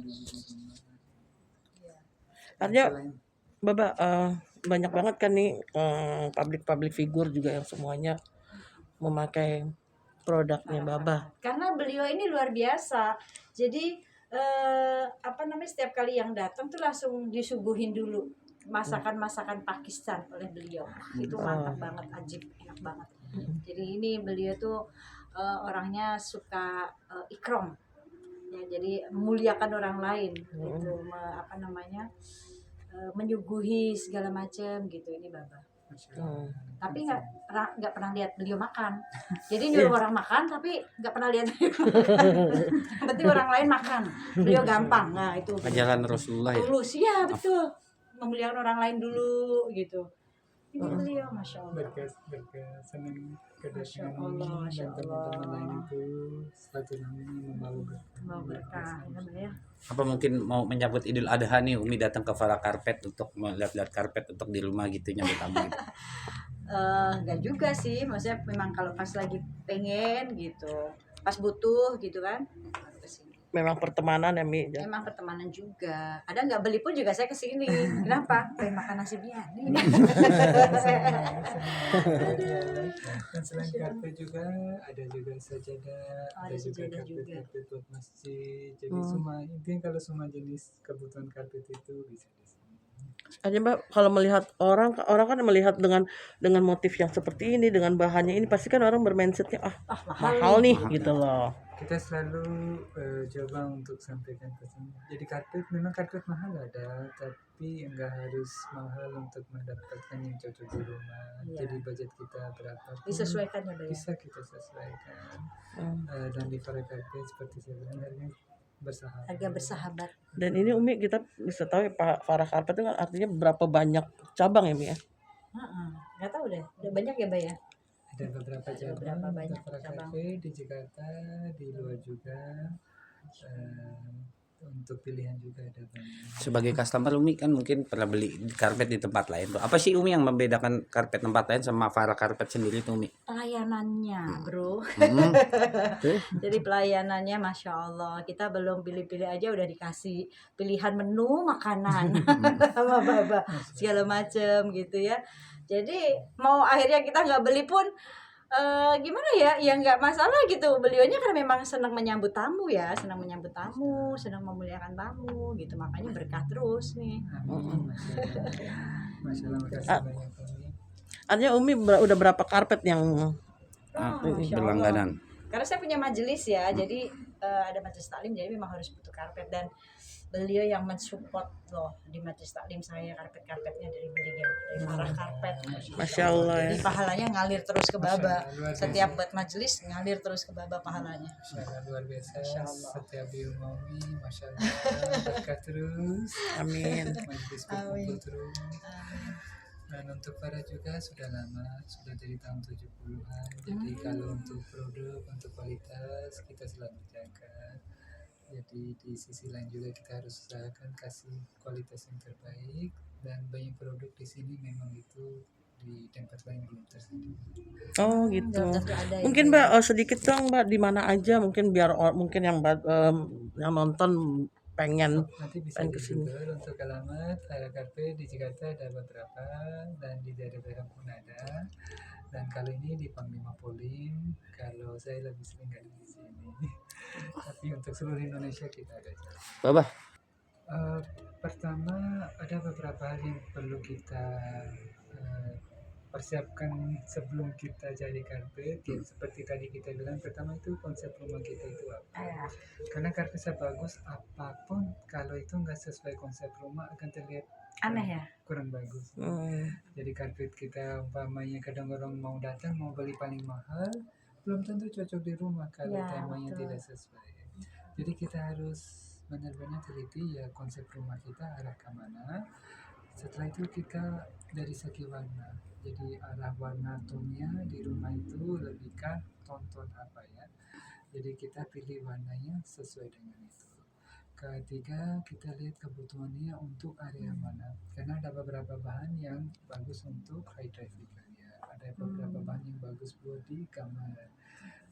Iya. Artinya Bapak banyak banget kan nih public figure juga yang semuanya memakai produknya Baba. Karena beliau ini luar biasa. Jadi setiap kali yang datang tuh langsung disuguhin dulu masakan-masakan Pakistan oleh beliau. Itu mantap banget, ajib, enak banget. Jadi ini beliau tuh orangnya suka ikram. Ya, jadi memuliakan orang lain gitu, menyuguhi segala macam gitu ini Baba. Tapi nggak pernah lihat beliau makan. Jadi nyuruh orang makan tapi nggak pernah lihat beliau makan. Yang penting orang lain makan. Beliau gampang. Nah itu. Ajaran Rasulullah ya. Tulus ya betul. Memuliakan orang lain dulu gitu. Ini beliau, masya Allah. Senang Masya kedatangan Allah, ini masya dan teman-teman lain Allah. itu satu namanya Mau berkah, ya. Apa mungkin mau menyambut Idul Adha nih Umi datang ke Farah Karpet untuk melihat-lihat karpet untuk di rumah gitu nyambut tamu gitu. Enggak juga sih, maksudnya memang kalau pas lagi pengen gitu, pas butuh gitu kan, baru kesini. Memang pertemanan ya Mi. Memang pertemanan juga. Kadang nggak beli pun juga saya kesini. Kenapa? Pengen makan nasi biryani. Dan selain karpet juga ada juga sajadah, ada juga karpet buat masjid. Jadi semua intinya kalau semua jenis kebutuhan karpet itu bisa di sini. Aja Mbak, kalau melihat orang kan melihat dengan motif yang seperti ini, dengan bahannya ini, pasti kan orang bermindsetnya mahal nih gitu loh. Kita selalu coba untuk sampaikan pesan. Jadi memang karpet mahal ada, tapi enggak harus mahal untuk mendapatkan yang cocok di rumah. Jadi budget kita berapa pun Disesuaikan ya, Bay? bisa kita sesuaikan. Dan di Farah Karpet seperti saya bilang harga bersahabat. Dan ini Umi kita bisa tahu ya Pak, Farah Karpet itu kan artinya berapa banyak cabang ya Mi ya? Nggak tahu deh, udah banyak ya Bay ya? Ada beberapa cabang, banyak Farah cabang. Cafe di Jakarta, di luar juga. Untuk pilihan juga ada banyak. Sebagai customer Umi kan mungkin pernah beli karpet di tempat lain tuh. Apa sih Umi yang membedakan karpet tempat lain sama Farah Karpet sendiri tuh Umi? Pelayanannya bro. Jadi pelayanannya Masya Allah. Kita belum pilih-pilih aja udah dikasih pilihan menu makanan sama Baba segala macem gitu ya. Jadi mau akhirnya kita nggak beli pun gimana ya nggak masalah gitu. Beliaunya kan memang senang menyambut tamu ya, senang memuliakan tamu gitu, makanya berkah terus nih. Masya Allah, makasih banyak Umi. Artinya Umi udah berapa karpet yang berlangganan? Karena saya punya majelis ya, jadi ada majelis taklim, jadi memang harus butuh karpet, dan beliau yang mensupport loh di majelis taklim saya, karpetnya dari beliau, dari Farah Karpet. Masya Allah ya. Jadi pahalanya ngalir terus ke Baba. Setiap buat majelis ngalir terus ke Baba pahalanya. Luar biasa. Setiap Umi, Masya Allah, berkah terus. Amin. Majelis berkumpul terus. Dan untuk Farah juga sudah lama, sudah dari tahun 70-an. Jadi kalau untuk produk, untuk kualitas kita selalu jaga. Jadi di sisi lain juga kita harus usahakan kasih kualitas yang terbaik, dan banyak produk di sini memang itu di tempat lain belum tersedia. Oh gitu. Mungkin Mbak sedikit dong Mbak di mana aja, mungkin biar mungkin yang nonton pengen nanti bisa di Google untuk alamat Farah Karpet di Jakarta ada beberapa, dan di daerah-daerah pun ada. Dan kali ini di Panglima Polim, kalau saya lebih sering ada di sini. Tapi untuk seluruh Indonesia kita ada. Baba. Pertama ada beberapa hal yang perlu kita persiapkan sebelum kita jadi karpet. Seperti tadi kita bilang, pertama itu konsep rumah kita itu apa. Karena karpet bagus apapun, kalau itu nggak sesuai konsep rumah akan terlihat aneh ya, kurang bagus. Jadi karpet kita umpamanya kadang orang mau datang mau beli paling mahal, belum tentu cocok di rumah kalau temanya tidak sesuai. Jadi kita harus benar-benar teliti ya konsep rumah kita arah ke mana. Setelah itu kita dari segi warna, jadi arah warna tone-nya di rumah itu lebih ke tonton apa ya. Jadi kita pilih warnanya sesuai dengan itu. Ketiga, kita lihat kebutuhannya untuk area mana. Karena ada beberapa bahan yang bagus untuk high traffic area, ada beberapa bahan yang bagus buat di kamar.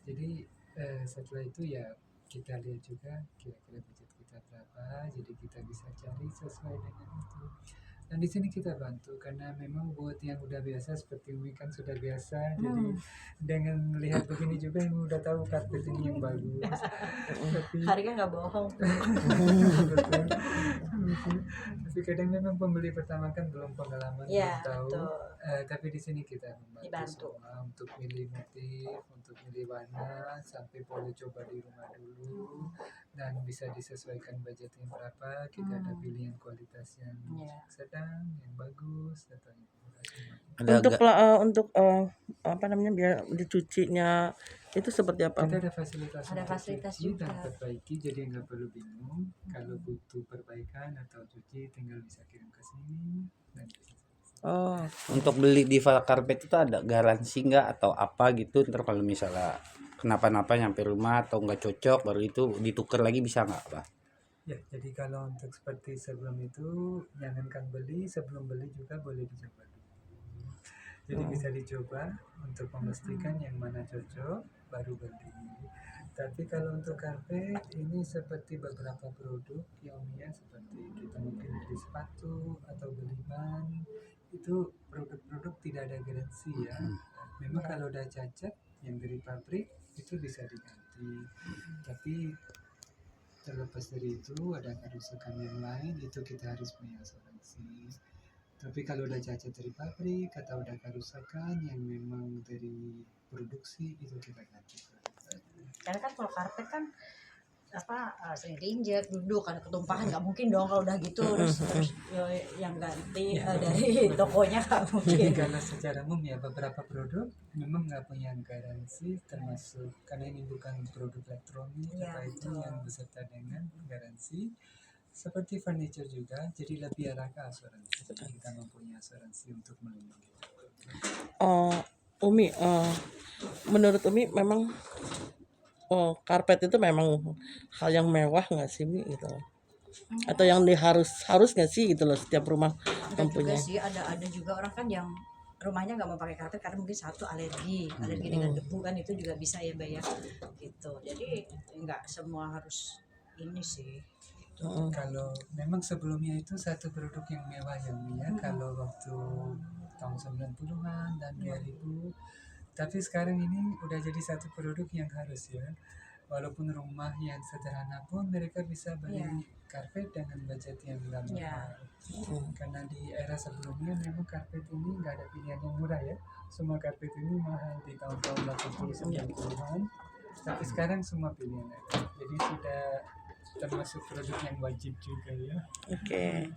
Jadi setelah itu ya kita lihat juga kira-kira budget kita berapa, jadi kita bisa cari sesuai dengan itu. Dan di sini kita bantu karena memang buat yang udah biasa seperti Umi kan sudah biasa, jadi dengan melihat begini juga yang udah tahu karpet ini yang bagus. Tapi Harga nggak bohong. betul, betul. Tapi kadang memang pembeli pertama kan belum pengalaman, Ya, belum tahu. betul. Tapi di sini kita membantu Dibantu. semua untuk milih motif, untuk milih warna, sampai boleh coba di rumah dulu, dan bisa disesuaikan budgetnya berapa. Kita ada pilihan kualitas yang Ya. sedang, yang bagus, atau yang murah semua. Untuk apa namanya biar dicucinya itu seperti apa? Kita ada fasilitas Ada untuk fasilitas cuci juga. dan perbaiki, jadi nggak perlu bingung. Kalau butuh perbaikan atau cuci, tinggal bisa kirim ke sini dan bisa selesai. Oh, Untuk beli Diva Carpet itu ada garansi nggak atau apa gitu, ntar kalau misalnya kenapa-napa nyampe rumah atau nggak cocok baru itu ditukar lagi bisa nggak Pak? Ya, jadi kalau untuk seperti sebelum itu, jangankan beli, sebelum beli juga boleh dicoba dulu. Jadi bisa dicoba untuk memastikan yang mana cocok, baru beli. Tapi kalau untuk karpet, ini seperti beberapa produk yang umumnya seperti kita mungkin beli sepatu atau beli ban, itu produk-produk tidak ada garansi ya. Memang kalau udah cacat yang dari pabrik itu bisa diganti. Tapi terlepas dari itu ada kerusakan yang lain itu kita harus punya asuransi. Tapi kalau udah cacat dari pabrik atau udah kerusakan yang memang dari produksi itu kita ganti. Karena kan kalau karpet kan sering diinjek, duduk, ada ketumpahan, nggak mungkin dong kalau udah gitu terus yang ganti dari tokonya nggak Jadi mungkin. karena secara umum ya beberapa produk memang nggak punya garansi, termasuk karena ini bukan produk elektronik Ya, apa itu betul. yang beserta dengan garansi. Seperti furniture juga, jadi lebih arah ke asuransi. Kita mempunyai asuransi untuk melindungi. Umi, menurut Umi memang karpet itu memang hal yang mewah nggak sih Mi gitu? Atau yang harus nggak sih gitu loh setiap rumah Ada juga mempunyai? sih, ada juga orang kan yang rumahnya nggak mau pakai karpet karena mungkin satu alergi dengan debu kan, itu juga bisa ya Mbak ya gitu. Jadi nggak semua harus ini sih. Kalau memang sebelumnya itu satu produk yang mewah ya Mi ya, kalau waktu tahun 90-an dan 2000. Tapi sekarang ini udah jadi satu produk yang harus ya. Walaupun rumah yang sederhana pun mereka bisa beli karpet dengan budget yang nggak mahal. Karena di era sebelumnya memang karpet ini nggak ada pilihan yang murah ya. Semua karpet ini mahal di tahun-tahun 80-90-an. Tapi sekarang semua pilihan ada. Jadi sudah termasuk produk yang wajib juga ya. Oke.